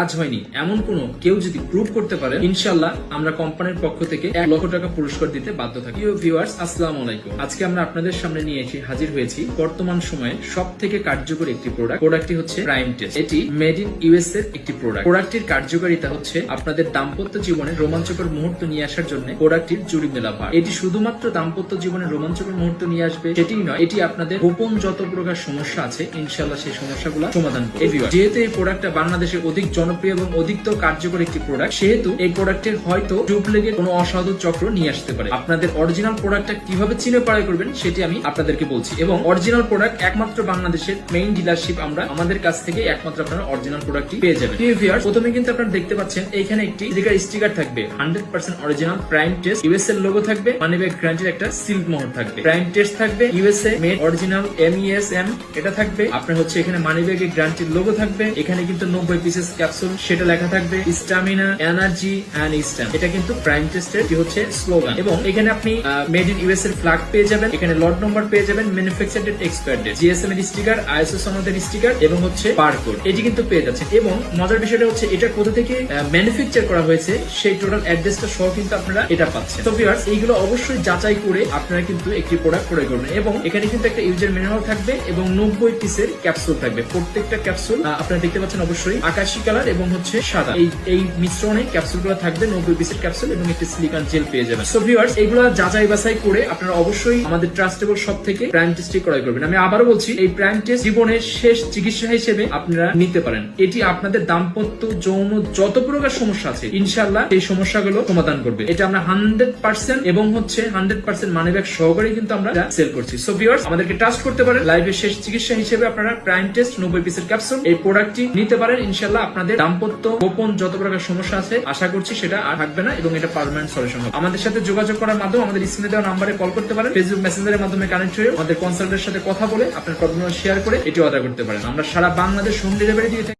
কাজ হয়নি এমন কোন কেউ যদি প্রুভ করতে পারে, ইনশাআল্লাহ আমরা কোম্পানির পক্ষ থেকে 1 লক্ষ টাকা পুরস্কার দিতে বাধ্য থাকি। প্রিয় ভিউয়ার্স, আসসালামু আলাইকুম। আজকে আমরা আপনাদের সামনে নিয়ে এসে হাজির হয়েছি বর্তমান সময়ে সবথেকে কার্যকরী একটি প্রোডাক্টটি হচ্ছে প্রাইম টেস্ট। এটি মেড ইন ইউএস এর একটি প্রোডাক্টটির কার্যকারিতা হচ্ছে আপনাদের দাম্পত্য জীবনে রোমাঞ্চকর মুহূর্ত নিয়ে আসার জন্য প্রোডাক্টটির জুড়ি মেলা ভার। এটি শুধুমাত্র দাম্পত্য জীবনে রোমাঞ্চকর মুহূর্ত নিয়ে আসবে সেটিই নয়, এটি আপনাদের গোপন যত প্রকার সমস্যা আছে ইনশাআল্লাহ সেই সমস্যাগুলো সমাধান করবে। যেহেতু এই প্রোডাক্টটা বাংলাদেশে অধিক জনপ্রিয় এবং অধিক কার্যকর একটি প্রোডাক্ট, সেহেতু এই প্রোডাক্টের হয়তো ডুপ্লিকেট কোনো অসাধু চক্র নিয়ে আসতে পারে। আপনাদের অরিজিনাল প্রোডাক্টটা কিভাবে চিনে পাড়াই করবেন সেটি আমি আপনাদেরকে বলছি, এবং অরিজিনাল প্রোডাক্ট একমাত্র বাংলাদেশের মেইন ডিলারশিপ আমরা আমাদের কাছ থেকে একমাত্র আপনারা অরিজিনাল প্রোডাক্টটি পেয়ে যাবেন। প্রথমে কিন্তু আপনারা দেখতে পাচ্ছেন এইখানে একটি স্টিকার থাকবে 100% অরিজিনাল প্রাইম টেস্ট ইউএস এর লোগো থাকবে, মানি ব্যাগ গ্যারান্টির একটা সিল্ক মোহর থাকবে। প্রাইম টেস্ট থাকবে ইউএসএ মেড অরিজিনাল MESM এটা থাকবে। আপনার হচ্ছে এখানে মানি ব্যাগের গ্যারান্টির লোগো থাকবে। এখানে কিন্তু 90 পিসেস ক্যাপসুল সেটা লেখা থাকবে, স্টামিনা, এনার্জি এন্ড ইনস্ট্যান্ট। এটা কিন্তু প্রাইম টেস্টের কি হচ্ছে স্লোগান। এবং এখানে আপনি মেড ইন ইউএস এর ফ্ল্যাগ পেয়ে যাবেন, এখানে লট নম্বর পেয়ে যাবেন, manufacture date, expire date, GSM এর স্টিকার, ISO সনদের স্টিকার এবং হচ্ছে বারকোড, এটি কিন্তু পেয়ে যাচ্ছেন। এবং মজার বিষয়টা হচ্ছে এটা কোথা থেকে ম্যানুফ্যাকচার করা হয়েছে সেই টোটাল অ্যাড্রেসটা সহ কিন্তু আপনারা এটা পাচ্ছেন। তো ভিউয়ার্স, এইগুলো অবশ্যই যাচাই করে আপনারা কিন্তু একটি প্রোডাক্ট ক্রয় করবেন। এবং এখানে কিন্তু একটা ইউজার ম্যানুয়াল থাকবে এবং 90 পিসের ক্যাপসুল থাকবে। প্রত্যেকটা ক্যাপসুল আপনারা দেখতে পাচ্ছেন অবশ্যই আকাশী কালার এবং হচ্ছে সাদা, এই মিশ্রণে ক্যাপসুলগুলো থাকবে। 90 পিসের ক্যাপসুল এবং একটি সিলিকন জেল পেয়ে যাবেন। সো ভিউয়ার্স, এইগুলো যাচাই বাছাই করে আপনারা অবশ্যই আমাদের ট্রাস্টেবল শপ থেকে প্রাইম টেস্টটি ক্রয় করবেন। আমি আবারও বলছি, এই প্রাইম টেস্ট জীবনের শেষ চিকিৎসা হিসেবে আপনারা নিতে পারেন। এটি আপনাদের দাম্পত্য যৌন যত প্রকার সমস্যা আছে ইনশাআল্লাহ এই সমস্যাগুলো সমাধান করবে। এটা আমরা 100% এবং হচ্ছে 100% মানি ব্যাগ সহকারে কিন্তু আমরা সেল করছি। সো ভিউয়ার্স, আমাদেরকে ট্রাস্ট করতে পারেন। লাইফের শেষ চিকিৎসা হিসেবে আপনারা প্রাইম টেস্ট 90 পিসের ক্যাপসুল এই প্রোডাক্টটি নিতে পারেন। ইনশাআল্লাহ আপনাদের দাম্পত্য গোপন যত প্রকার সমস্যা আছে আশা করছি সেটা আর থাকবে না এবং এটা পার্মানেন্ট সলিউশন হবে। আমাদের সাথে যোগাযোগ করার মাধ্যমে আমাদের স্ক্রিনে দেওয়া নম্বরে কল করতে পারেন, ফেসবুক মেসেঞ্জারের মাধ্যমে কানেক্ট হয়ে আমাদের কনসালটেন্টের সাথে কথা বলে আপনার প্রবলেম শেয়ার করে এটি অর্ডার করতে পারেন। আমরা সারা বাংলাদেশ হোম ডেলিভারি দিয়ে থাকি।